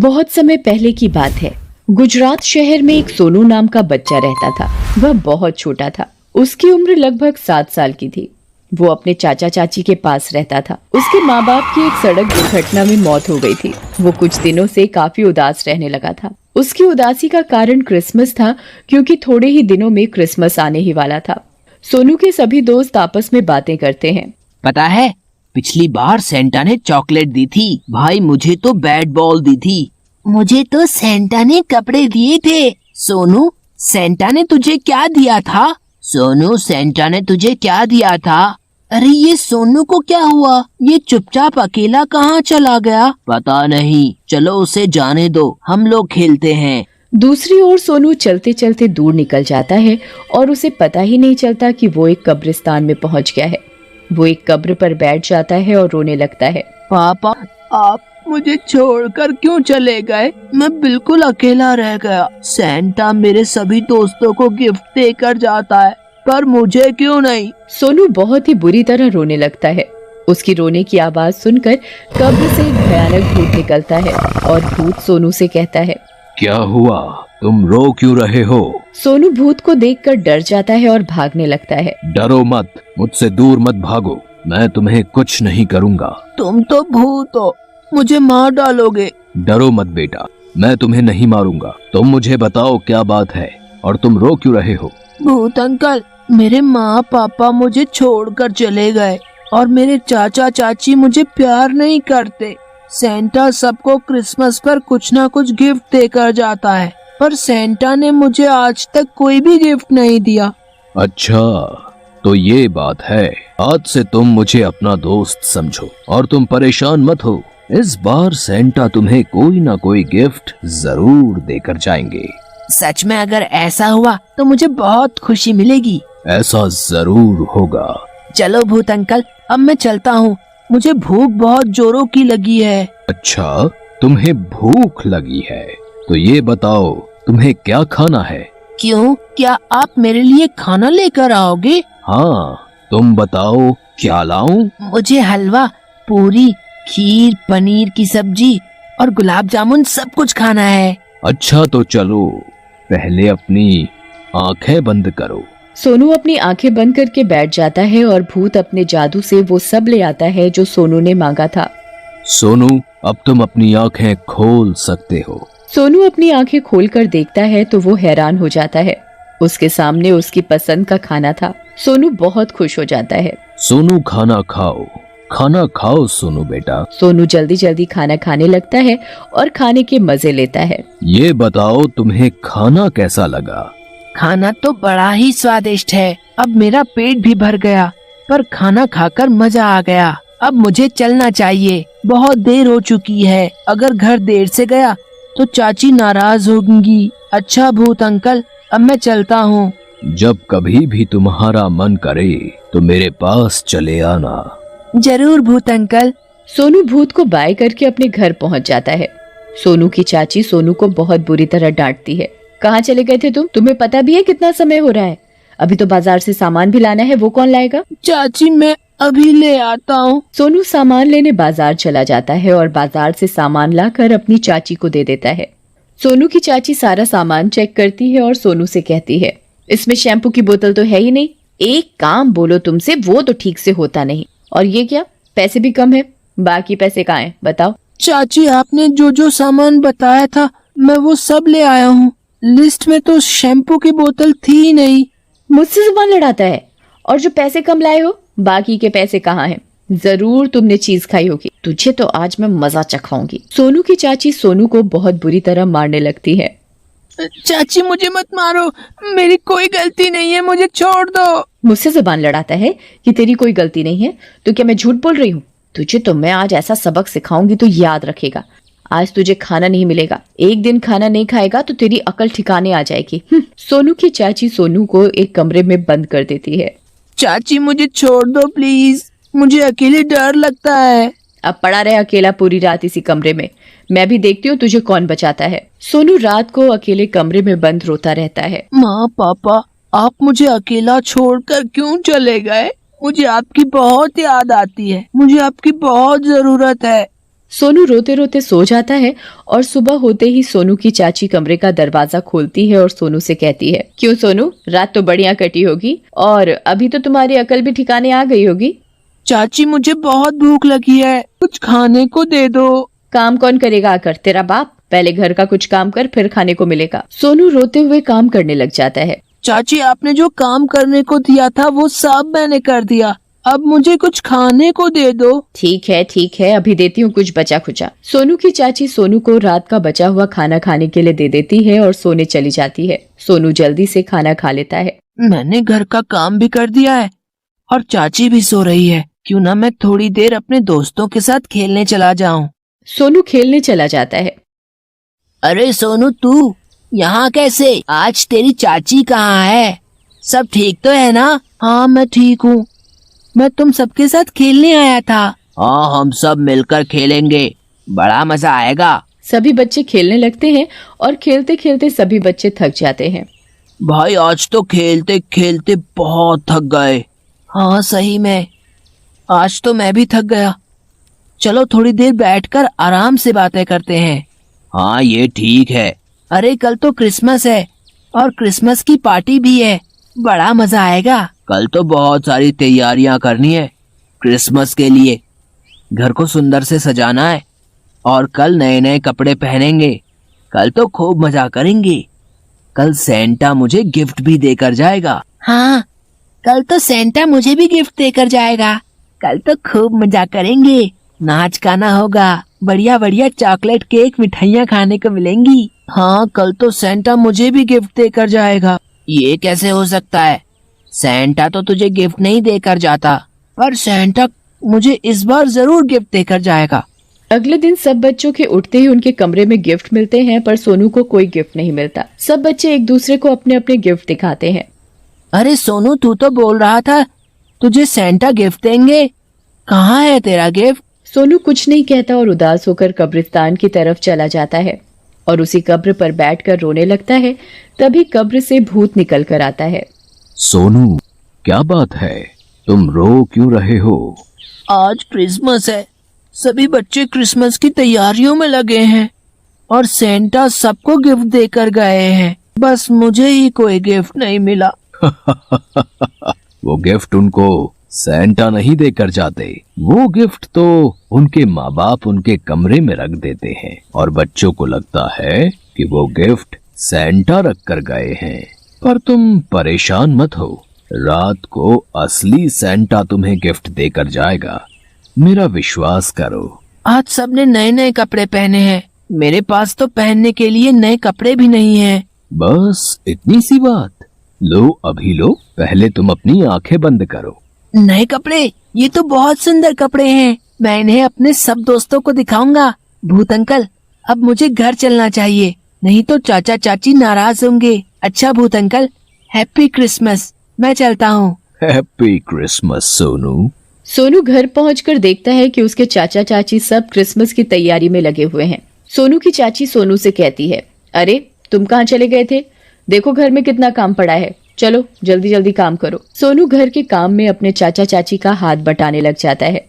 बहुत समय पहले की बात है। गुजरात शहर में एक सोनू नाम का बच्चा रहता था। वह बहुत छोटा था। उसकी उम्र लगभग 7 साल की थी। वो अपने चाचा चाची के पास रहता था। उसके माँ बाप की एक सड़क दुर्घटना में मौत हो गई थी। वो कुछ दिनों से काफी उदास रहने लगा था। उसकी उदासी का कारण क्रिसमस था, क्योंकि थोड़े ही दिनों में क्रिसमस आने ही वाला था। सोनू के सभी दोस्त आपस में बातें करते हैं। पता है, पिछली बार सेंटा ने चॉकलेट दी थी। भाई मुझे तो बैट बॉल दी थी। मुझे तो सेंटा ने कपड़े दिए थे। सोनू, सेंटा ने तुझे क्या दिया था? सोनू, सेंटा ने तुझे क्या दिया था? अरे ये सोनू को क्या हुआ? ये चुपचाप अकेला कहाँ चला गया? पता नहीं, चलो उसे जाने दो, हम लोग खेलते हैं। दूसरी ओर सोनू चलते चलते दूर निकल जाता है और उसे पता ही नहीं चलता कि वो एक कब्रिस्तान में पहुंच गया है। वो एक कब्र पर बैठ जाता है और रोने लगता है। पापा, आप मुझे छोड़कर क्यों चले गए? मैं बिल्कुल अकेला रह गया। सेंटा मेरे सभी दोस्तों को गिफ्ट देकर जाता है, पर मुझे क्यों नहीं? सोनू बहुत ही बुरी तरह रोने लगता है। उसकी रोने की आवाज सुनकर कब्र से एक भयानक भूत निकलता है और भूत सोनू से कहता है, क्या हुआ? तुम रो क्यों रहे हो? सोनू भूत को देखकर डर जाता है और भागने लगता है। डरो मत, मुझसे दूर मत भागो, मैं तुम्हें कुछ नहीं करूँगा। तुम तो भूत हो, मुझे मार डालोगे। डरो मत बेटा, मैं तुम्हें नहीं मारूंगा। तुम मुझे बताओ क्या बात है और तुम रो क्यों रहे हो? भूत अंकल, मेरे माँ पापा मुझे छोड़कर चले गए और मेरे चाचा चाची मुझे प्यार नहीं करते। सेंटा सबको क्रिसमस पर कुछ ना कुछ गिफ्ट देकर जाता है, पर सेंटा ने मुझे आज तक कोई भी गिफ्ट नहीं दिया। अच्छा, तो ये बात है। आज से तुम मुझे अपना दोस्त समझो और तुम परेशान मत हो। इस बार सेंटा तुम्हें कोई ना कोई गिफ्ट जरूर देकर जाएंगे। सच में अगर ऐसा हुआ तो मुझे बहुत खुशी मिलेगी। ऐसा जरूर होगा। चलो भूत अंकल, अब मैं चलता हूँ। मुझे भूख बहुत जोरों की लगी है। अच्छा, तुम्हें भूख लगी है तो ये बताओ तुम्हें क्या खाना है? क्यों, क्या आप मेरे लिए खाना लेकर आओगे? हाँ, तुम बताओ क्या लाऊं? मुझे हलवा, पूरी, खीर, पनीर की सब्जी और गुलाब जामुन सब कुछ खाना है। अच्छा तो चलो, पहले अपनी आंखें बंद करो। सोनू अपनी आंखें बंद करके बैठ जाता है और भूत अपने जादू से वो सब ले आता है जो सोनू ने मांगा था। सोनू, अब तुम अपनी आंखें खोल सकते हो। सोनू अपनी आंखें खोलकर देखता है तो वो हैरान हो जाता है। उसके सामने उसकी पसंद का खाना था। सोनू बहुत खुश हो जाता है। सोनू, खाना खाओ, खाना खाओ सोनू बेटा। सोनू जल्दी जल्दी खाना खाने लगता है और खाने के मजे लेता है। ये बताओ तुम्हें खाना कैसा लगा? खाना तो बड़ा ही स्वादिष्ट है। अब मेरा पेट भी भर गया, पर खाना खाकर मजा आ गया। अब मुझे चलना चाहिए, बहुत देर हो चुकी है। अगर घर देर से गया तो चाची नाराज होंगी। अच्छा भूत अंकल, अब मैं चलता हूँ। जब कभी भी तुम्हारा मन करे तो मेरे पास चले आना। जरूर भूत अंकल। सोनू भूत को बाय करके अपने घर पहुंच जाता है। सोनू की चाची सोनू को बहुत बुरी तरह डांटती है। कहाँ चले गए थे तुम? तुम्हें पता भी है कितना समय हो रहा है? अभी तो बाजार से सामान भी लाना है, वो कौन लाएगा? चाची, मैं अभी ले आता हूँ। सोनू सामान लेने बाजार चला जाता है और बाजार से सामान लाकर अपनी चाची को दे देता है। सोनू की चाची सारा सामान चेक करती है और सोनू से कहती है, इसमें शैम्पू की बोतल तो है ही नहीं। एक काम बोलो तुमसे, वो तो ठीक से होता नहीं। और ये क्या, पैसे भी कम है, बाकी पैसे कहाँ हैं बताओ? चाची, आपने जो जो सामान बताया था मैं वो सब ले आया हूँ। लिस्ट में तो शैम्पू की बोतल थी ही नहीं। मुझसे जुबान लड़ाता है। और जो पैसे कम लाए हो, बाकी के पैसे कहाँ हैं? जरूर तुमने चीज खाई होगी। तुझे तो आज मैं मजा चखाऊंगी। सोनू की चाची सोनू को बहुत बुरी तरह मारने लगती है। चाची, मुझे मत मारो, मेरी कोई गलती नहीं है, मुझे छोड़ दो। मुझसे जुबान लड़ाता है कि तेरी कोई गलती नहीं है, तो क्या मैं झूठ बोल रही हूँ? तुझे तो मैं आज ऐसा सबक सिखाऊंगी तो याद रखेगा। आज तुझे खाना नहीं मिलेगा। एक दिन खाना नहीं खाएगा तो तेरी अकल ठिकाने आ जाएगी। सोनू की चाची सोनू को एक कमरे में बंद कर देती है। चाची, मुझे छोड़ दो प्लीज, मुझे अकेले डर लगता है। अब पड़ा रहे अकेला पूरी रात इसी कमरे में, मैं भी देखती हूँ तुझे कौन बचाता है। सोनू रात को अकेले कमरे में बंद रोता रहता है। माँ पापा, आप मुझे अकेला छोड़कर क्यों चले गए? मुझे आपकी बहुत याद आती है, मुझे आपकी बहुत जरूरत है। सोनू रोते रोते सो जाता है और सुबह होते ही सोनू की चाची कमरे का दरवाजा खोलती है और सोनू से कहती है, क्यों सोनू, रात तो बढ़िया कटी होगी और अभी तो तुम्हारी अकल भी ठिकाने आ गई होगी। चाची मुझे बहुत भूख लगी है, कुछ खाने को दे दो। काम कौन करेगा आकर, तेरा बाप। पहले घर का कुछ काम कर, फिर खाने को मिलेगा। सोनू रोते हुए काम करने लग जाता है। चाची आपने जो काम करने को दिया था वो सब मैंने कर दिया, अब मुझे कुछ खाने को दे दो। ठीक है, अभी देती हूँ कुछ बचा खुचा। सोनू की चाची सोनू को रात का बचा हुआ खाना खाने के लिए दे देती है और सोने चली जाती है। सोनू जल्दी से खाना खा लेता है। मैंने घर का काम भी कर दिया है और चाची भी सो रही है, क्यों ना मैं थोड़ी देर अपने दोस्तों के साथ खेलने चला जाऊं। सोनू खेलने चला जाता है। अरे सोनू, तू यहाँ कैसे? आज तेरी चाची कहाँ है? सब ठीक तो है ना? हाँ मैं ठीक हूँ, मैं तुम सबके साथ खेलने आया था। हाँ हम सब मिलकर खेलेंगे, बड़ा मजा आएगा। सभी बच्चे खेलने लगते हैं और खेलते खेलते सभी बच्चे थक जाते हैं। भाई आज तो खेलते खेलते बहुत थक गए। हाँ सही में, आज तो मैं भी थक गया। चलो थोड़ी देर बैठकर आराम से बातें करते हैं। हाँ ये ठीक है। अरे कल तो क्रिसमस है और क्रिसमस की पार्टी भी है, बड़ा मजा आएगा। कल तो बहुत सारी तैयारियां करनी है क्रिसमस के लिए, घर को सुंदर से सजाना है और कल नए नए कपड़े पहनेंगे। कल तो खूब मजा करेंगे। कल सेंटा मुझे गिफ्ट भी देकर जाएगा। हाँ कल तो सेंटा मुझे भी गिफ्ट देकर जाएगा। कल तो खूब मजा करेंगे, नाच गाना होगा, बढ़िया बढ़िया चॉकलेट केक मिठाइयाँ खाने को मिलेंगी। हाँ कल तो सेंटा मुझे भी गिफ्ट देकर जाएगा। ये कैसे हो सकता है? सेंटा तो तुझे गिफ्ट नहीं देकर जाता, पर सेंटा मुझे इस बार जरूर गिफ्ट देकर जाएगा। अगले दिन सब बच्चों के उठते ही उनके कमरे में गिफ्ट मिलते हैं, पर सोनू को कोई गिफ्ट नहीं मिलता। सब बच्चे एक दूसरे को अपने अपने गिफ्ट दिखाते हैं। अरे सोनू, तू तो बोल रहा था तुझे सेंटा गिफ्ट देंगे, कहाँ है तेरा गिफ्ट? सोनू कुछ नहीं कहता और उदास होकर कब्रिस्तान की तरफ चला जाता है और उसी कब्र पर बैठकर रोने लगता है। तभी कब्र से भूत निकल कर आता है। सोनू, क्या बात है, तुम रो क्यों रहे हो? आज क्रिसमस है, सभी बच्चे क्रिसमस की तैयारियों में लगे हैं और सेंटा सबको गिफ्ट देकर गए हैं, बस मुझे ही कोई गिफ्ट नहीं मिला। वो गिफ्ट उनको सेंटा नहीं देकर जाते, वो गिफ्ट तो उनके माँ बाप उनके कमरे में रख देते हैं और बच्चों को लगता है कि वो गिफ्ट सेंटा रख कर गए हैं। पर तुम परेशान मत हो, रात को असली सेंटा तुम्हें गिफ्ट देकर जाएगा, मेरा विश्वास करो। आज सबने नए नए कपड़े पहने हैं, मेरे पास तो पहनने के लिए नए कपड़े भी नहीं हैं। बस इतनी सी बात, लो अभी लो, पहले तुम अपनी आंखें बंद करो। नए कपड़े? ये तो बहुत सुंदर कपड़े हैं, मैं इन्हें अपने सब दोस्तों को दिखाऊंगा। भूत अंकल, अब मुझे घर चलना चाहिए, नहीं तो चाचा चाची नाराज होंगे। अच्छा भूत अंकल, हैप्पी क्रिसमस, मैं चलता हूँ। Happy Christmas Sonu. सोनू घर पहुंचकर देखता है कि उसके चाचा चाची सब क्रिसमस की तैयारी में लगे हुए हैं। सोनू की चाची सोनू से कहती है, अरे तुम कहाँ चले गए थे? देखो घर में कितना काम पड़ा है, चलो जल्दी जल्दी काम करो। सोनू घर के काम में अपने चाचा चाची का हाथ बटाने लग जाता है।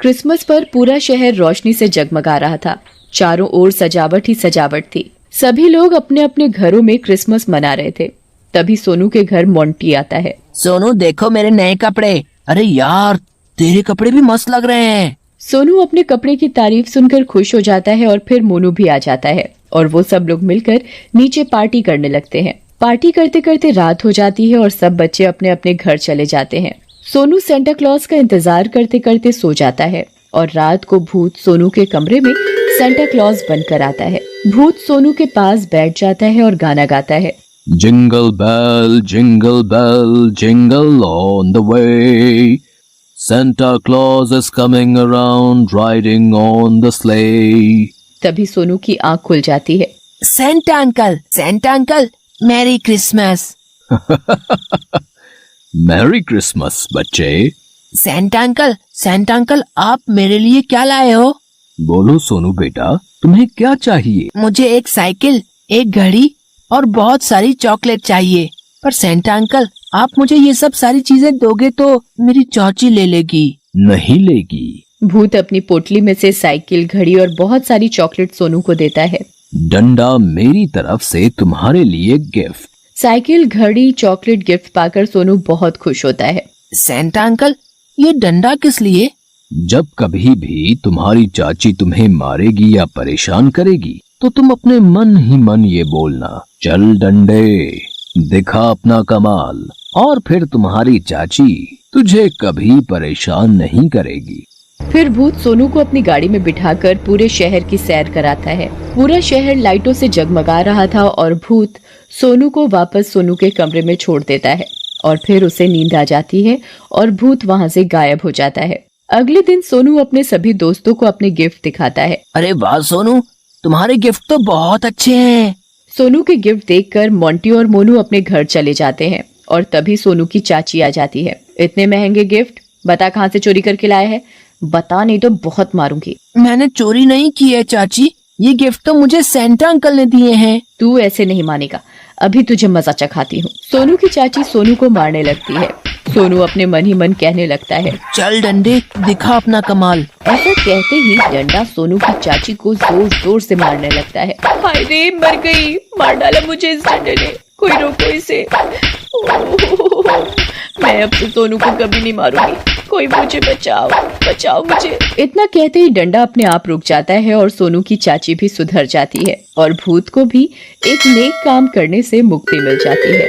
क्रिसमस पर पूरा शहर रोशनी से जगमगा रहा था। चारों ओर सजावट ही सजावट थी। सभी लोग अपने अपने घरों में क्रिसमस मना रहे थे। तभी सोनू के घर मोंटी आता है। सोनू देखो मेरे नए कपड़े। अरे यार, तेरे कपड़े भी मस्त लग रहे हैं। सोनू अपने कपड़े की तारीफ सुनकर खुश हो जाता है और फिर मोनू भी आ जाता है और वो सब लोग मिलकर नीचे पार्टी करने लगते हैं। पार्टी करते करते रात हो जाती है और सब बच्चे अपने अपने घर चले जाते हैं। सोनू सेंटा क्लॉज का इंतजार करते करते सो जाता है और रात को भूत सोनू के कमरे में सेंटा क्लॉज बनकर आता है। भूत सोनू के पास बैठ जाता है और गाना गाता है, jingle bell jingle on the way, Santa Claus is coming around riding on the sleigh. तभी सोनू की आंख खुल जाती है। Santa uncle, merry Christmas. Merry Christmas बच्चे। सेंटा अंकल, आप मेरे लिए क्या लाए हो? बोलो सोनू बेटा, तुम्हें क्या चाहिए? मुझे एक साइकिल, एक घड़ी और बहुत सारी चॉकलेट चाहिए। पर सेंटा अंकल, आप मुझे ये सब सारी चीजें दोगे तो मेरी चाची ले लेगी। नहीं लेगी, भूत अपनी पोटली में से साइकिल, घड़ी और बहुत सारी चॉकलेट सोनू को देता है। डंडा, मेरी तरफ से तुम्हारे लिए गिफ्ट। साइकिल, घड़ी, चॉकलेट गिफ्ट पाकर सोनू बहुत खुश होता है। सेंटा अंकल, ये डंडा किस लिए? जब कभी भी तुम्हारी चाची तुम्हें मारेगी या परेशान करेगी तो तुम अपने मन ही मन ये बोलना, चल डंडे, दिखा अपना कमाल, और फिर तुम्हारी चाची तुझे कभी परेशान नहीं करेगी। फिर भूत सोनू को अपनी गाड़ी में बिठाकर पूरे शहर की सैर कराता है। पूरा शहर लाइटों से जगमगा रहा था और भूत सोनू को वापस सोनू के कमरे में छोड़ देता है और फिर उसे नींद आ जाती है और भूत वहाँ से गायब हो जाता है। अगले दिन सोनू अपने सभी दोस्तों को अपने गिफ्ट दिखाता है। अरे वाह सोनू, तुम्हारे गिफ्ट तो बहुत अच्छे हैं। सोनू के गिफ्ट देखकर मोंटी और मोनू अपने घर चले जाते हैं और तभी सोनू की चाची आ जाती है। इतने महंगे गिफ्ट, बता कहाँ से चोरी करके लाया है? बता, नहीं तो बहुत मारूंगी। मैंने चोरी नहीं की है चाची, ये गिफ्ट तो मुझे सेंटा अंकल ने दिए हैं। तू ऐसे नहीं मानेगा, अभी तुझे मजा चखाती हूँ। सोनू की चाची सोनू को मारने लगती है। सोनू अपने मन ही मन कहने लगता है, चल डंडे, दिखा अपना कमाल। ऐसा कहते ही डंडा सोनू की चाची को जोर जोर से मारने लगता है। हाय रे, मर गई, मार डाला मुझे इस डंडे ने, कोई रोको इसे। ओह, मैं अब से सोनू को कभी नहीं मारूंगी, कोई मुझे बचाओ, बचाओ मुझे। इतना कहते ही डंडा अपने आप रुक जाता है और सोनू की चाची भी सुधर जाती है और भूत को भी एक नेक काम करने से मुक्ति मिल जाती है।